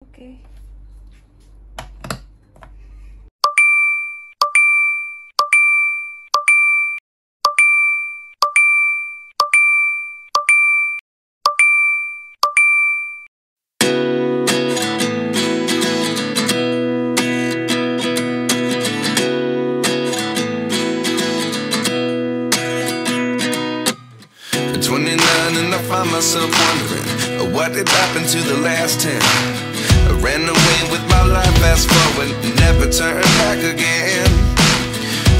Okay. At 29 and I find myself wondering, what did happen to the last 10? I ran away with my life, fast forward, never turn back again.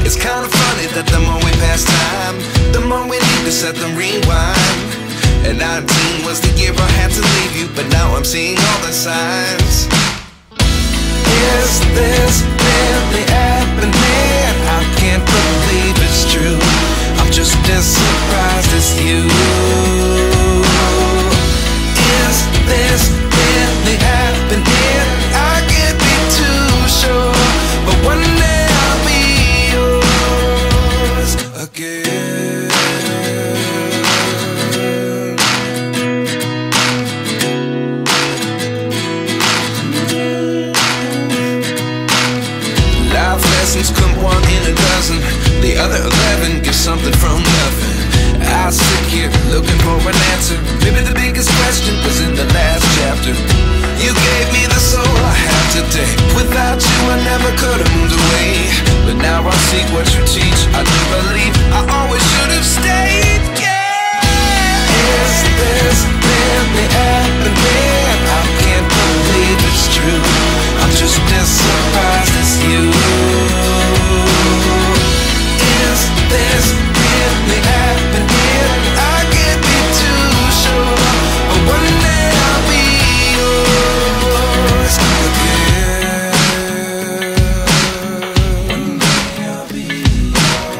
It's kind of funny that the more we pass time, the more we need to set them rewind. And 19 was the year I had to leave you, but now I'm seeing all the signs. Is this really happening? I can't believe it's true. I'm just as surprised as you. Is this really happening? I can't be too sure, but one day I'll be yours again. Life lessons come one in a dozen, the other 11 give something from nothing. I sit here looking for an answer. Maybe the biggest question was in the last chapter. You gave me the soul I have today. Without you I never could have moved away, but now I see what you teach. I do believe I always should have stayed. Yeah. Is this really happening? I can't believe it's true. I'm just as surprised as you. Is this really happening? I can't be too sure, but one day I'll be yours again. One day I'll be yours.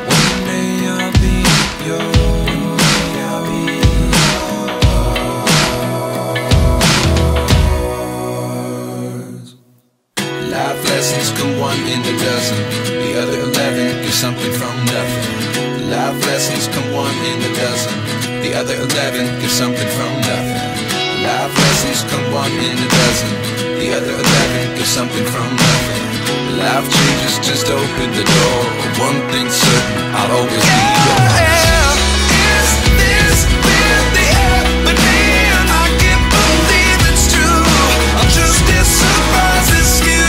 One day I'll be yours. One day I'll be yours. Life lessons come one in a dozen, the other 11 give something from nothing. Life lessons come one in a dozen, the other 11 give something from nothing. Life lessons come one in a dozen, the other 11 give something from nothing. Life changes, just open the door. One thing's certain, I'll always be yours. Is this really happening? I can't believe it's true. I'm just as surprised as you.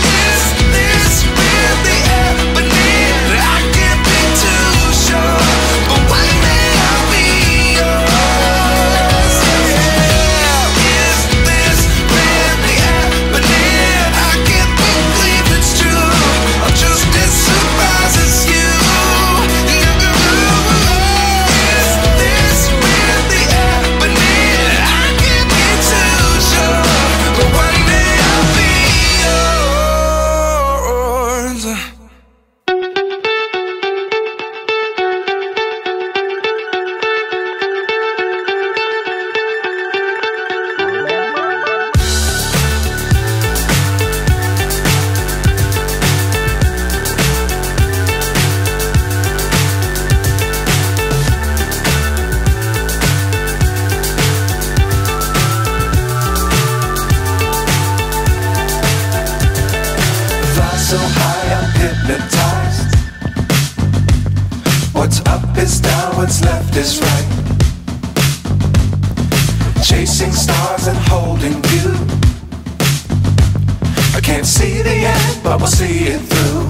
Is this really happening? I can't be too sure, but one day I'll be yours. Yeah. Is this really happening? I can't believe it's true. I'm just as surprised as you. Is this really happening? I can't be too sure, but one day I'll be yours. Fly so high, I'm hypnotized. What's up is down, what's left is right. Chasing stars and holding you. I can't see the end, but we'll see it through.